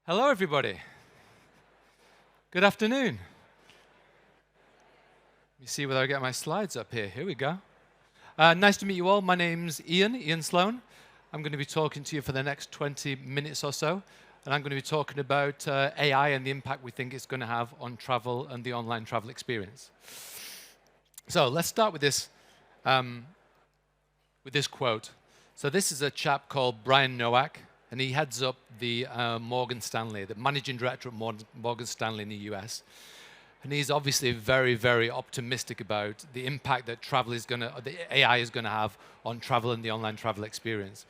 Hello, everybody. Good afternoon. Let me see whether I get my slides up here. Here we go. Nice to meet you all. My name's Ian Sloan. I'm going to be talking to you for the next 20 minutes or so, and I'm going to be talking about AI and the impact we think it's going to have on travel and the online travel experience. So let's start with this quote. So this is a chap called Brian Nowak, and he heads up the Morgan Stanley, the managing director at Morgan Stanley in the US. And he's obviously very, very optimistic about the impact that the AI is going to have on travel and the online travel experience.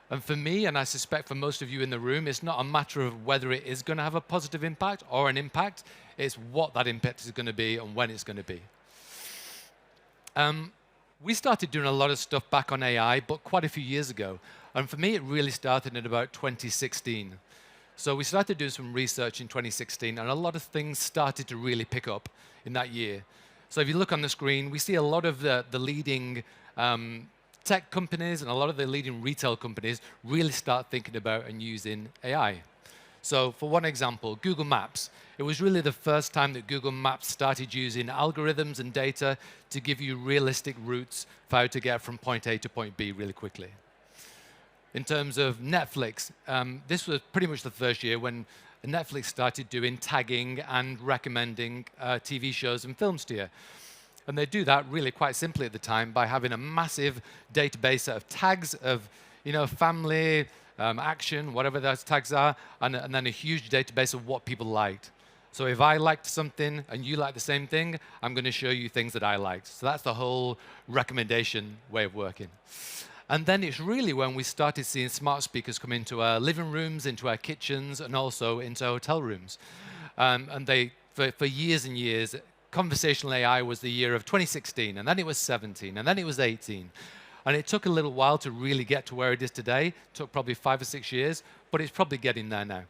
And for me, and I suspect for most of you in the room, it's not a matter of whether it is going to have a positive impact or an impact. It's what that impact is going to be and when it's going to be. We started doing a lot of stuff back on AI, but quite a few years ago. And for me, it really started in about 2016. So we started doing some research in 2016, and a lot of things started to really pick up in that year. So if you look on the screen, we see a lot of the leading tech companies and a lot of the leading retail companies really start thinking about and using AI. So for one example, Google Maps. It was really the first time that Google Maps started using algorithms and data to give you realistic routes for how to get from point A to point B really quickly. In terms of Netflix, this was pretty much the first year when Netflix started doing tagging and recommending TV shows and films to you. And they do that really quite simply at the time by having a massive database of tags of, family, action, whatever those tags are, and then a huge database of what people liked. So if I liked something and you like the same thing, I'm going to show you things that I liked. So that's the whole recommendation way of working. And then it's really when we started seeing smart speakers come into our living rooms, into our kitchens, and also into hotel rooms. And for years and years, conversational AI was the year of 2016, and then it was 17, and then it was 18. And it took a little while to really get to where it is today. It took probably 5 or 6 years, but it's probably getting there now.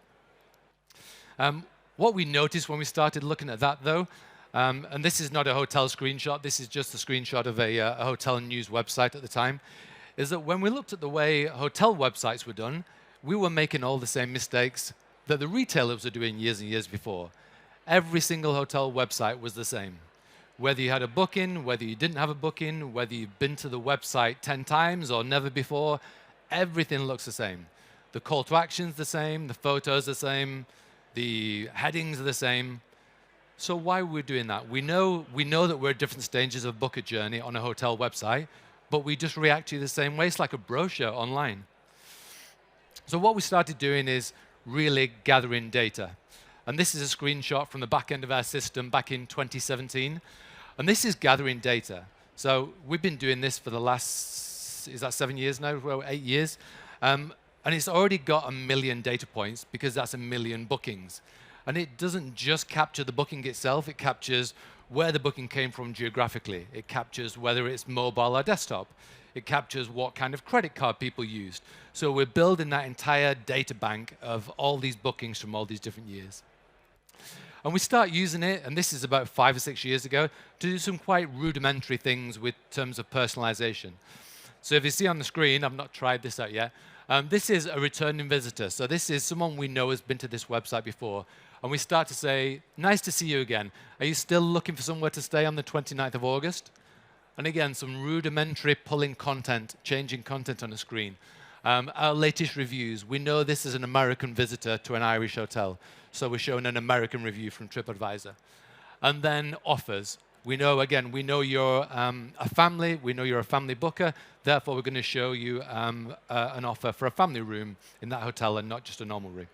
What we noticed when we started looking at that, though, and this is not a hotel screenshot, this is just a screenshot of a hotel news website at the time, is that when we looked at the way hotel websites were done, we were making all the same mistakes that the retailers were doing years and years before. Every single hotel website was the same. Whether you had a booking, whether you didn't have a booking, whether you've been to the website 10 times or never before, everything looks the same. The call to action's the same, the photos are the same, the headings are the same. So why are we doing that? We know that we're at different stages of book a journey on a hotel website, but we just react to you the same way. It's like a brochure online. So what we started doing is really gathering data. And this is a screenshot from the back end of our system back in 2017. And this is gathering data. So we've been doing this for the last, is that 7 years now? Well, 8 years. And it's already got 1 million data points because that's 1 million bookings. And it doesn't just capture the booking itself, it captures where the booking came from geographically. It captures whether it's mobile or desktop. It captures what kind of credit card people used. So we're building that entire data bank of all these bookings from all these different years. And we start using it, and this is about 5 or 6 years ago, to do some quite rudimentary things with terms of personalization. So if you see on the screen, I've not tried this out yet, this is a returning visitor. So this is someone we know has been to this website before. And we start to say, nice to see you again. Are you still looking for somewhere to stay on the 29th of August? And again, some rudimentary pulling content, changing content on the screen. Our latest reviews. We know this is an American visitor to an Irish hotel. So we're showing an American review from TripAdvisor. And then offers. We know you're a family. We know you're a family booker. Therefore, we're going to show you an offer for a family room in that hotel and not just a normal room.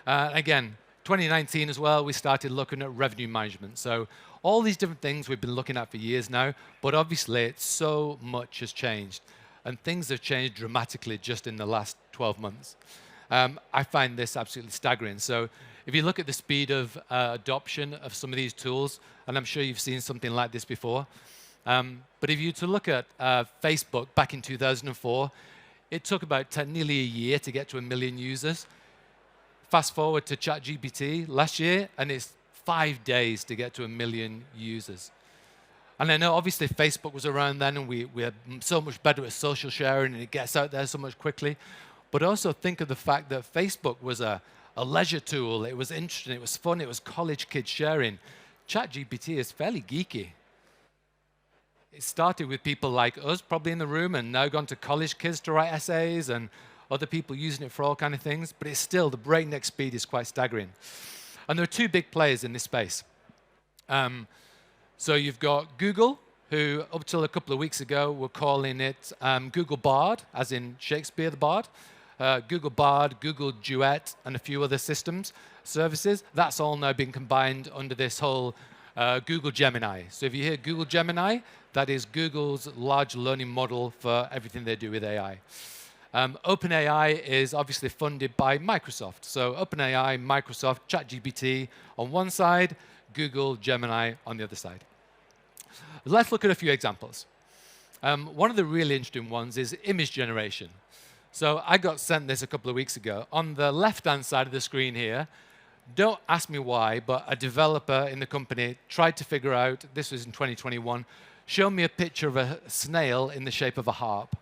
Again, 2019 as well, we started looking at revenue management. So all these different things we've been looking at for years now, but obviously so much has changed. And things have changed dramatically just in the last 12 months. I find this absolutely staggering. So if you look at the speed of adoption of some of these tools, and I'm sure you've seen something like this before, but if you to look at Facebook back in 2004, it took about nearly a year to get to 1 million users. Fast forward to ChatGPT last year, and it's 5 days to get to 1 million users. And I know obviously Facebook was around then, and we're so much better at social sharing, and it gets out there so much quickly. But also think of the fact that Facebook was a a leisure tool. It was interesting, it was fun, it was college kids sharing. ChatGPT is fairly geeky. It started with people like us, probably in the room, and now gone to college kids to write essays and other people using it for all kind of things. But it's still, the breakneck speed is quite staggering. And there are two big players in this space. So you've got Google, who up till a couple of weeks ago were calling it Google Bard, as in Shakespeare the Bard. Google Bard, Google Duet, and a few other services. That's all now been combined under this whole Google Gemini. So if you hear Google Gemini, that is Google's large learning model for everything they do with AI. OpenAI is obviously funded by Microsoft. So OpenAI, Microsoft, ChatGPT on one side, Google Gemini on the other side. Let's look at a few examples. One of the really interesting ones is image generation. So I got sent this a couple of weeks ago. On the left-hand side of the screen here, don't ask me why, but a developer in the company tried to figure out, this was in 2021, show me a picture of a snail in the shape of a harp.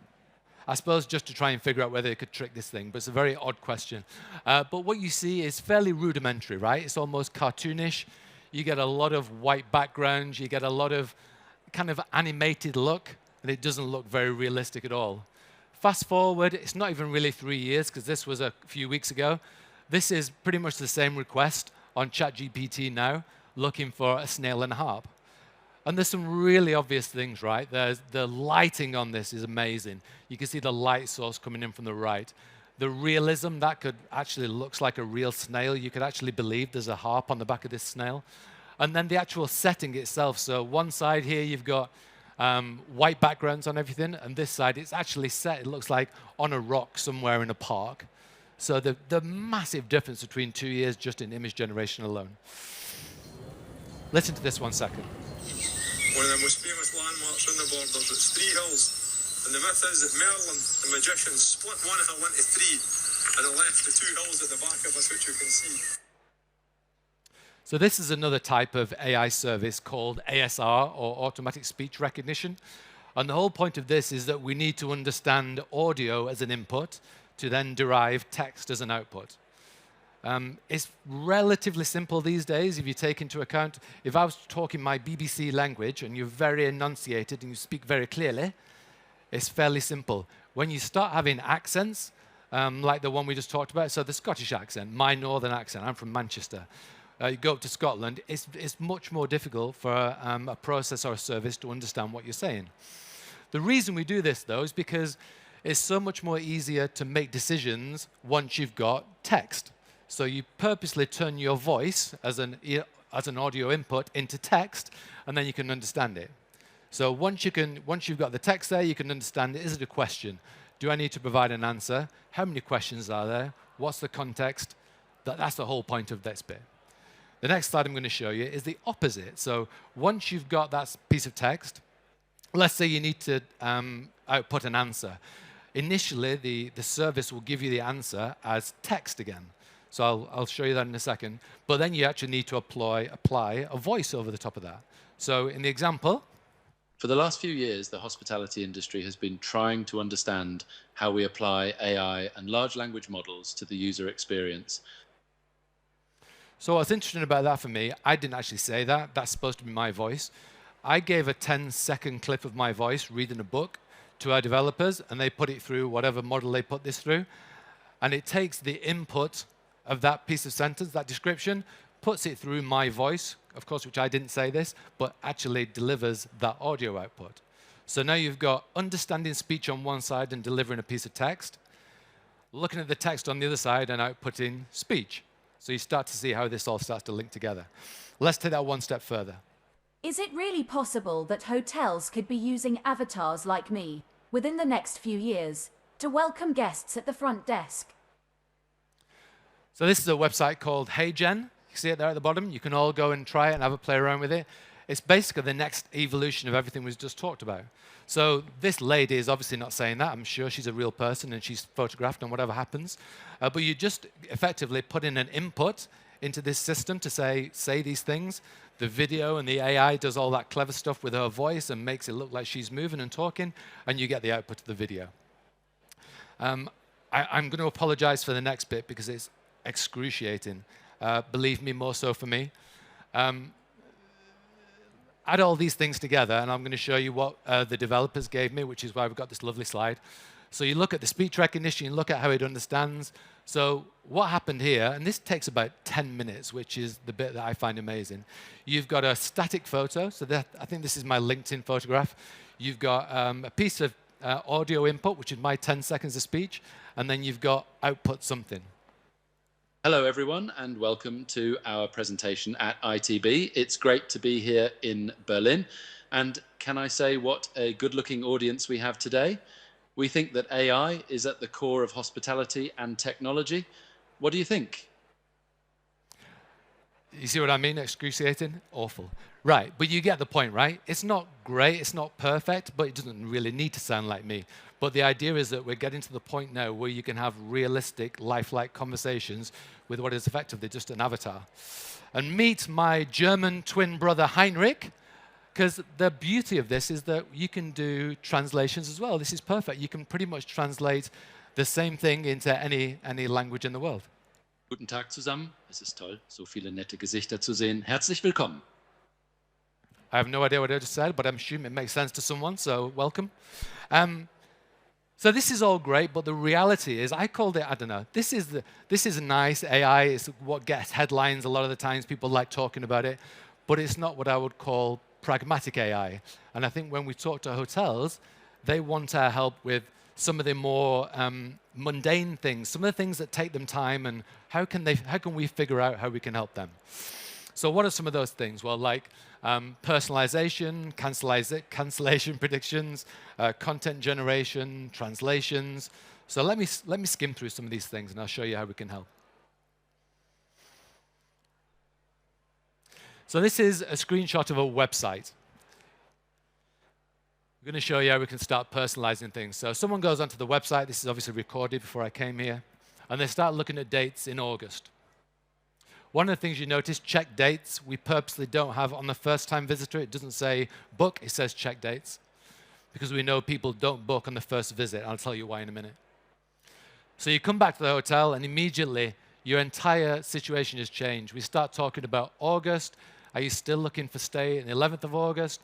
I suppose just to try and figure out whether they could trick this thing, but it's a very odd question. But what you see is fairly rudimentary, right? It's almost cartoonish. You get a lot of white backgrounds. You get a lot of kind of animated look, and it doesn't look very realistic at all. Fast forward, it's not even really 3 years, because this was a few weeks ago. This is pretty much the same request on ChatGPT now, looking for a snail and a harp. And there's some really obvious things, right? The lighting on this is amazing. You can see the light source coming in from the right. The realism, that could actually looks like a real snail. You could actually believe there's a harp on the back of this snail. And then the actual setting itself. So one side here, you've got white backgrounds on everything, and this side, it's actually set, it looks like on a rock somewhere in a park. So the massive difference between 2 years just in image generation alone. Listen to this 1 second. One of the most famous landmarks on the borders, it's 3 hills. And the myth is that Merlin, the magician, split one hill into 3 and left the 2 hills at the back of us, which you can see. So this is another type of AI service called ASR, or automatic speech recognition. And the whole point of this is that we need to understand audio as an input to then derive text as an output. It's relatively simple these days if you take into account, if I was talking my BBC language and you're very enunciated and you speak very clearly, it's fairly simple. When you start having accents, like the one we just talked about, so the Scottish accent, my northern accent, I'm from Manchester. You go up to Scotland, it's much more difficult for a process or a service to understand what you're saying. The reason we do this, though, is because it's so much more easier to make decisions once you've got text. So you purposely turn your voice as an audio input into text, and then you can understand it. So once you've got the text there, you can understand it. Is it a question? Do I need to provide an answer? How many questions are there? What's the context? That's the whole point of this bit. The next slide I'm going to show you is the opposite. So once you've got that piece of text, let's say you need to output an answer. Initially, the service will give you the answer as text again. So I'll show you that in a second. But then you actually need to apply a voice over the top of that. So in the example, for the last few years, the hospitality industry has been trying to understand how we apply AI and large language models to the user experience. So what's interesting about that for me, I didn't actually say that. That's supposed to be my voice. I gave a 10-second clip of my voice reading a book to our developers, and they put it through whatever model they put this through. And it takes the input of that piece of sentence, that description, puts it through my voice, of course, which I didn't say this, but actually delivers that audio output. So now you've got understanding speech on one side and delivering a piece of text, looking at the text on the other side and outputting speech. So you start to see how this all starts to link together. Let's take that one step further. Is it really possible that hotels could be using avatars like me within the next few years to welcome guests at the front desk? So this is a website called HeyGen. You see it there at the bottom. You can all go and try it and have a play around with it. It's basically the next evolution of everything we've just talked about. So this lady is obviously not saying that. I'm sure she's a real person and she's photographed and whatever happens. But you just effectively put in an input into this system to say these things. The video and the AI does all that clever stuff with her voice and makes it look like she's moving and talking, and you get the output of the video. I'm going to apologize for the next bit because it's excruciating. Believe me, more so for me. Add all these things together, and I'm going to show you what the developers gave me, which is why we've got this lovely slide. So you look at the speech recognition, you look at how it understands. So what happened here, and this takes about 10 minutes, which is the bit that I find amazing. You've got a static photo, so I think this is my LinkedIn photograph. You've got a piece of audio input, which is my 10 seconds of speech, and then you've got output something. Hello, everyone, and welcome to our presentation at ITB. It's great to be here in Berlin. And can I say what a good-looking audience we have today? We think that AI is at the core of hospitality and technology. What do you think? You see what I mean? Excruciating? Awful. Right, but you get the point, right? It's not great, it's not perfect, but it doesn't really need to sound like me. But the idea is that we're getting to the point now where you can have realistic, lifelike conversations with what is effectively just an avatar. And meet my German twin brother Heinrich, because the beauty of this is that you can do translations as well. This is perfect. You can pretty much translate the same thing into any language in the world. Guten Tag zusammen. Es ist toll, so viele nette Gesichter zu sehen. Herzlich willkommen. I have no idea what I just said, but I'm assuming it makes sense to someone, so welcome. So this is all great, but the reality is, I called it, I don't know, this is nice AI, it's what gets headlines a lot of the times, people like talking about it, but it's not what I would call pragmatic AI. And I think when we talk to hotels, they want our help with some of the more mundane things, some of the things that take them time, and how can we figure out how we can help them? So what are some of those things? Well, like personalization, cancellation predictions, content generation, translations. So let me skim through some of these things, and I'll show you how we can help. So this is a screenshot of a website. I'm going to show you how we can start personalizing things. So someone goes onto the website. This is obviously recorded before I came here. And they start looking at dates in August. One of the things you notice, check dates, we purposely don't have on the first-time visitor. It doesn't say book, it says check dates. Because we know people don't book on the first visit. I'll tell you why in a minute. So you come back to the hotel, and immediately your entire situation has changed. We start talking about August. Are you still looking for stay on the 11th of August?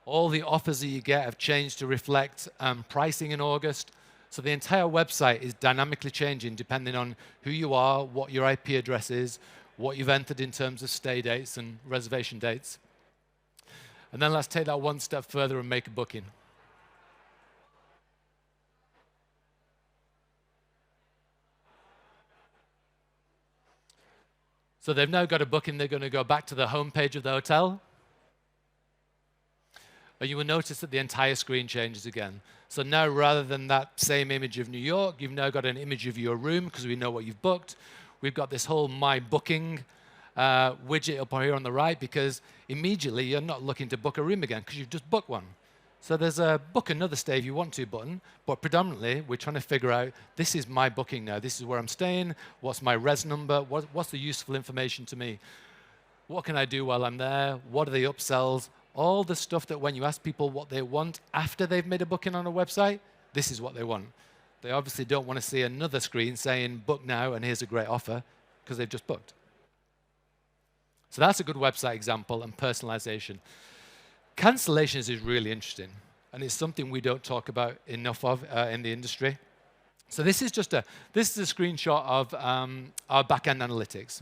All the offers that you get have changed to reflect pricing in August. So the entire website is dynamically changing depending on who you are, what your IP address is, what you've entered in terms of stay dates and reservation dates. And then let's take that one step further and make a booking. So they've now got a booking. They're going to go back to the home page of the hotel. And you will notice that the entire screen changes again. So now, rather than that same image of New York, you've now got an image of your room because we know what you've booked. We've got this whole My Booking widget up here on the right because immediately you're not looking to book a room again because you've just booked one. So there's a book another stay if you want to button, but predominantly we're trying to figure out, this is my booking now. This is where I'm staying. What's my res number? What's the useful information to me? What can I do while I'm there? What are the upsells? All the stuff that when you ask people what they want after they've made a booking on a website, this is what they want. They obviously don't want to see another screen saying book now and here's a great offer because they've just booked. So that's a good website example, and personalization. Cancellations is really interesting, and it's something we don't talk about enough of in the industry. So this is a screenshot of our back-end analytics,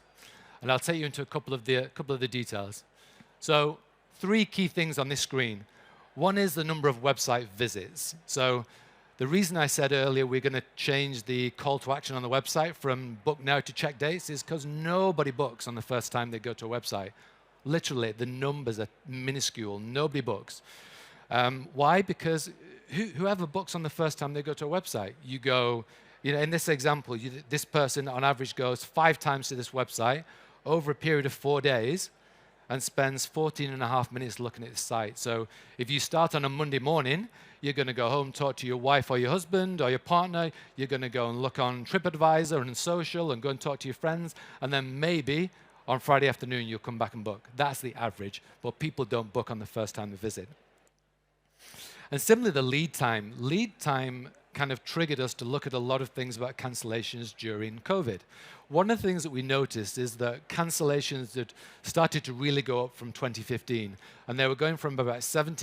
and I'll take you into a couple of the details. So 3 key things on this screen. One is the number of website visits. So the reason I said earlier we're going to change the call to action on the website from book now to check dates is because nobody books on the first time they go to a website. Literally, the numbers are minuscule. Nobody books. Why? Because whoever books on the first time they go to a website, you go, in this example, this person on average goes 5 times to this website over a period of 4 days and spends 14.5 minutes looking at the site. So if you start on a Monday morning, you're going to go home, talk to your wife or your husband or your partner. You're going to go and look on TripAdvisor and social and go and talk to your friends. And then maybe on Friday afternoon, you'll come back and book. That's the average. But people don't book on the first time they visit. And similarly, the lead time. Lead time kind of triggered us to look at a lot of things about cancellations during COVID. One of the things that we noticed is that cancellations had started to really go up from 2015, and they were going from about 17%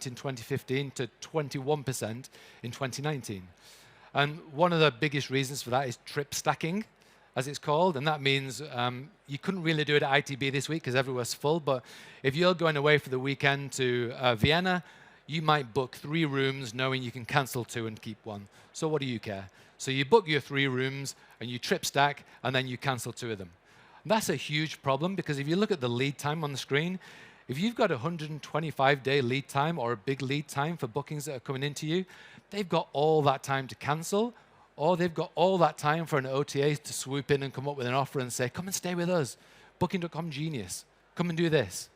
in 2015 to 21% in 2019. And one of the biggest reasons for that is trip stacking, as it's called, and that means you couldn't really do it at ITB this week because everywhere's full, but if you're going away for the weekend to Vienna, you might book 3 rooms knowing you can cancel 2 and keep 1. So what do you care? So you book your 3 rooms and you trip stack and then you cancel 2 of them. And that's a huge problem because if you look at the lead time on the screen, if you've got a 125-day lead time or a big lead time for bookings that are coming into you, they've got all that time to cancel, or they've got all that time for an OTA to swoop in and come up with an offer and say, come and stay with us. Booking.com genius. Come and do this.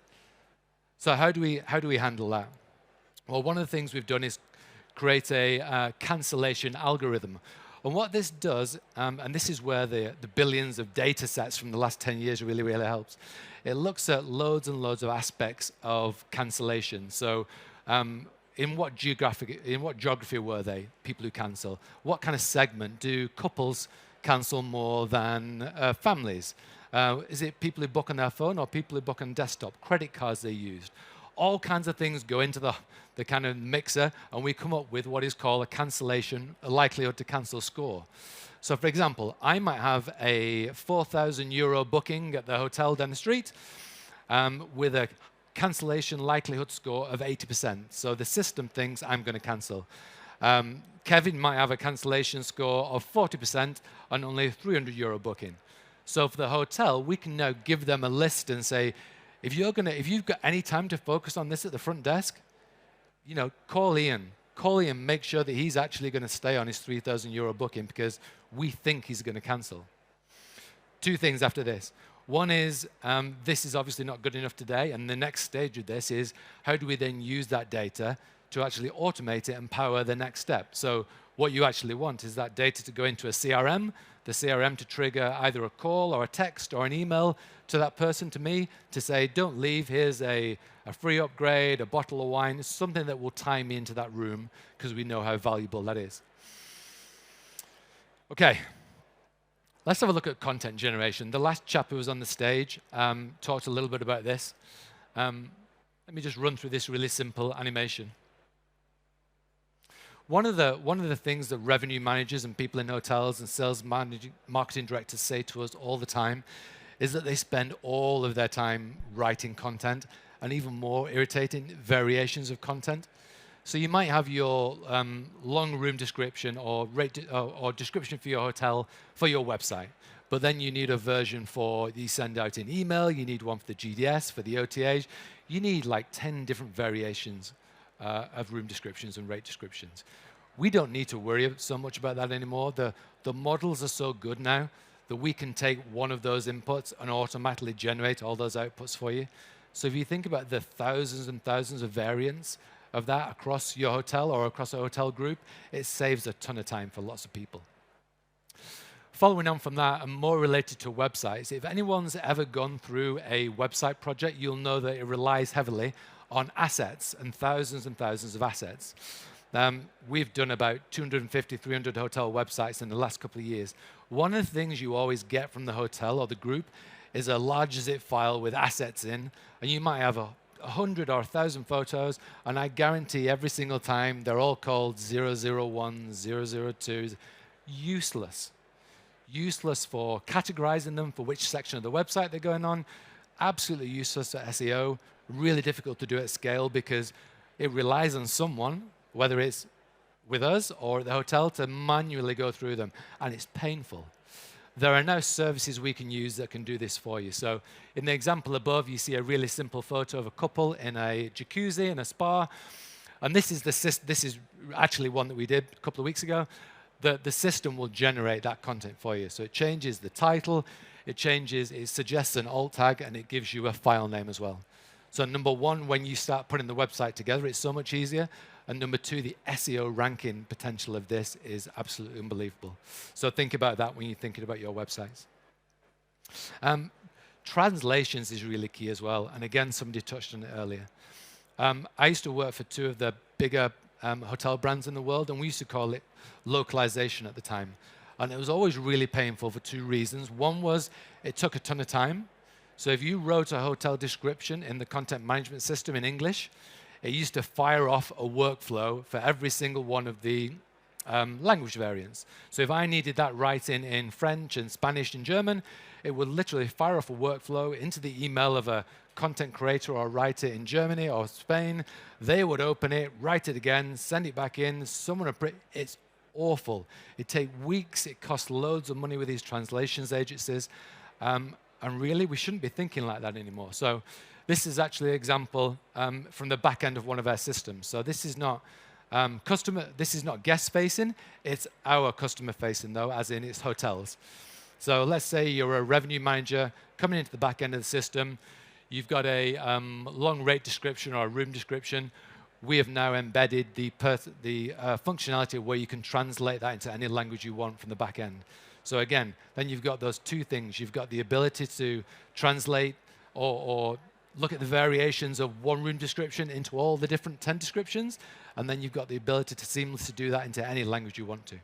So how do we handle that? Well, one of the things we've done is create a cancellation algorithm. And what this does, and this is where the billions of data sets from the last 10 years really, really helps. It looks at loads and loads of aspects of cancellation. So in what geography were they, people who cancel? What kind of segment? Do couples cancel more than families? Is it people who book on their phone or people who book on desktop? Credit cards they used? All kinds of things go into the kind of mixer, and we come up with what is called a likelihood to cancel score. So for example, I might have a €4,000 booking at the hotel down the street with a cancellation likelihood score of 80%. So the system thinks I'm going to cancel. Kevin might have a cancellation score of 40% on only a €300 booking. So for the hotel, we can now give them a list and say, if you've got any time to focus on this at the front desk, call Ian. Call Ian, make sure that he's actually going to stay on his €3,000 booking because we think he's going to cancel. 2 things after this. One is, this is obviously not good enough today, and the next stage of this is, how do we then use that data to actually automate it and power the next step? So what you actually want is that data to go into a CRM, the CRM to trigger either a call or a text or an email to that person, to me, to say, don't leave, here's a free upgrade, a bottle of wine, something that will tie me into that room because we know how valuable that is. Okay. Let's have a look at content generation. The last chap who was on the stage talked a little bit about this. Let me just run through this really simple animation. One of the things that revenue managers and people in hotels and sales marketing directors say to us all the time is that they spend all of their time writing content and even more irritating variations of content. So you might have your long room description or description for your hotel for your website, but then you need a version for you send out in email, you need one for the GDS, for the OTAs. You need like 10 different variations of room descriptions and rate descriptions. We don't need to worry so much about that anymore. The models are so good now that we can take one of those inputs and automatically generate all those outputs for you. So if you think about the thousands and thousands of variants of that across your hotel or across a hotel group, it saves a ton of time for lots of people. Following on from that, and more related to websites, if anyone's ever gone through a website project, you'll know that it relies heavily on assets and thousands of assets. We've done about 250, 300 hotel websites in the last couple of years. One of the things you always get from the hotel or the group is a large zip file with assets in, and you might have 100 or 1,000 photos, and I guarantee every single time they're all called 001, 002. Useless. Useless for categorizing them, for which section of the website they're going on. Absolutely useless for SEO. Really difficult to do at scale because it relies on someone, whether it's with us or at the hotel, to manually go through them, and it's painful. There are now services we can use that can do this for you. So in the example above, you see a really simple photo of a couple in a jacuzzi in a spa. And this is actually one that we did a couple of weeks ago. The system will generate that content for you. So it changes the title, it suggests an alt tag, and it gives you a file name as well. So number one, when you start putting the website together, it's so much easier. And number two, the SEO ranking potential of this is absolutely unbelievable. So think about that when you're thinking about your websites. Translations is really key as well. And again, somebody touched on it earlier. I used to work for 2 of the bigger hotel brands in the world, and we used to call it localization at the time. And it was always really painful for two reasons. One was it took a ton of time. So if you wrote a hotel description in the content management system in English, it used to fire off a workflow for every single one of the language variants. So if I needed that right in French and Spanish and German, it would literally fire off a workflow into the email of a content creator or writer in Germany or Spain. They would open it, write it again, send it back in. Someone would print. It's awful. It takes weeks. It costs loads of money with these translations agencies. And really, we shouldn't be thinking like that anymore. So this is actually an example from the back end of one of our systems. So this is not this is not guest facing. It's our customer facing, though, as in it's hotels. So let's say you're a revenue manager coming into the back end of the system. You've got a long rate description or a room description. We have now embedded the functionality where you can translate that into any language you want from the back end. So again, then you've got those two things. You've got the ability to translate or look at the variations of one room description into all the different 10 descriptions, and then you've got the ability to seamlessly do that into any language you want to.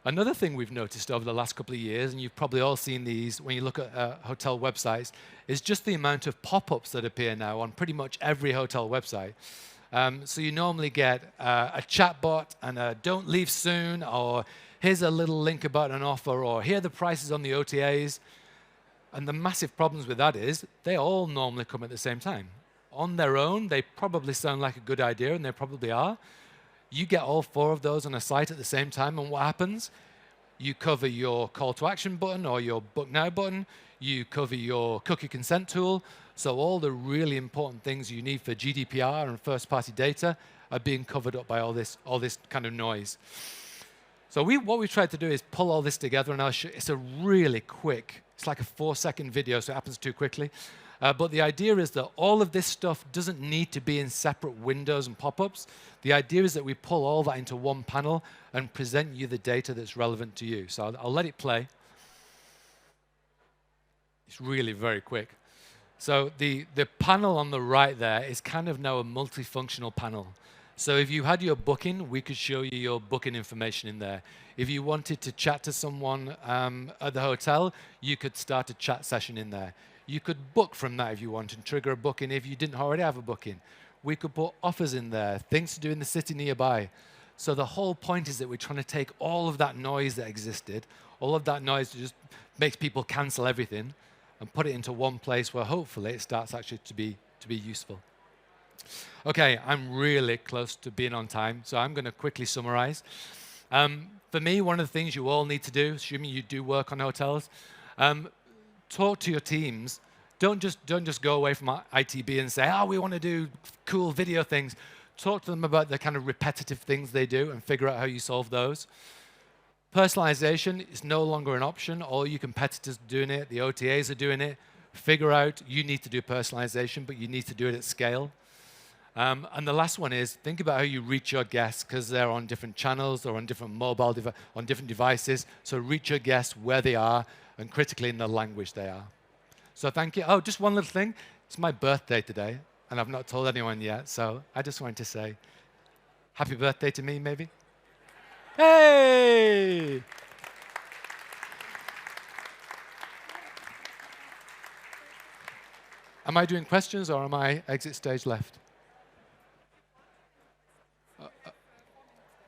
Another thing we've noticed over the last couple of years, and you've probably all seen these when you look at hotel websites, is just the amount of pop-ups that appear now on pretty much every hotel website. So you normally get a chatbot and a don't leave soon, or here's a little link about an offer, or here are the prices on the OTAs. And the massive problems with that is they all normally come at the same time. On their own, they probably sound like a good idea, and they probably are. You get all four of those on a site at the same time, and what happens? You cover your call to action button or your book now button. You cover your cookie consent tool. So all the really important things you need for GDPR and first-party data are being covered up by all this kind of noise. So what we tried to do is pull all this together, and I'll show it's a really quick, it's like a 4-second video, so it happens too quickly. But the idea is that all of this stuff doesn't need to be in separate windows and pop-ups. The idea is that we pull all that into one panel and present you the data that's relevant to you. So I'll let it play. It's really very quick. So the panel on the right there is kind of now a multifunctional panel. So if you had your booking, we could show you your booking information in there. If you wanted to chat to someone at the hotel, you could start a chat session in there. You could book from that if you want and trigger a booking if you didn't already have a booking. We could put offers in there, things to do in the city nearby. So the whole point is that we're trying to take all of that noise that existed, all of that noise that just makes people cancel everything, and put it into one place where hopefully it starts actually to be useful. Okay, I'm really close to being on time, so I'm going to quickly summarize. For me, one of the things you all need to do, assuming you do work on hotels, talk to your teams. Don't just go away from ITB and say, oh, we want to do cool video things. Talk to them about the kind of repetitive things they do and figure out how you solve those. Personalization is no longer an option. All your competitors are doing it. The OTAs are doing it. Figure out you need to do personalization, but you need to do it at scale. And the last one is think about how you reach your guests, because they're on different channels or on different on different devices. So reach your guests where they are, and critically in the language they are. So thank you. Oh, just one little thing. It's my birthday today, and I've not told anyone yet. So I just wanted to say happy birthday to me, maybe. Hey! Am I doing questions, or am I exit stage left?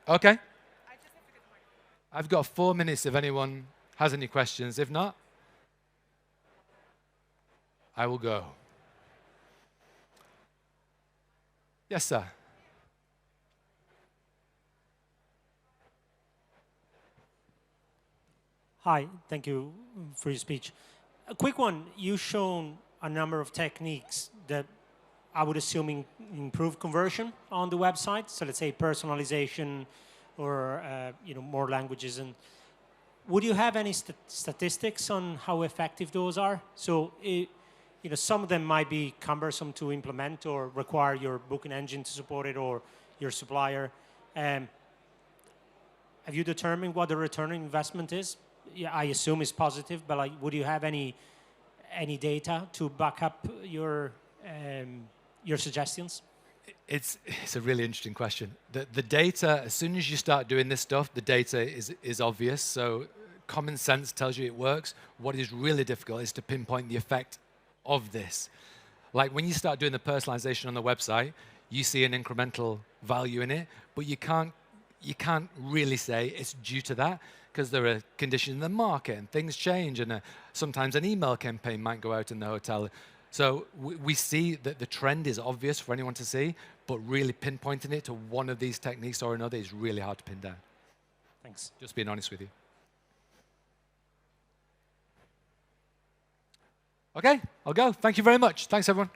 Okay. I've got 4 minutes if anyone has any questions. If not, I will go. Yes, sir. Hi, thank you for your speech. A quick one. You've shown a number of techniques that I would assume improve conversion on the website. So let's say personalization or more languages. And would you have any statistics on how effective those are? So some of them might be cumbersome to implement or require your booking engine to support it or your supplier. Have you determined what the return on investment is? Yeah, I assume it's positive, but would you have any data to back up your suggestions? It's a really interesting question. The data, as soon as you start doing this stuff, the data is obvious. So common sense tells you it works. What is really difficult is to pinpoint the effect of this. Like when you start doing the personalization on the website, you see an incremental value in it, but you can't really say it's due to that because there are conditions in the market and things change, and sometimes an email campaign might go out in the hotel. So we see that the trend is obvious for anyone to see, but really pinpointing it to one of these techniques or another is really hard to pin down. Thanks. Just being honest with you. Okay, I'll go. Thank you very much. Thanks, everyone.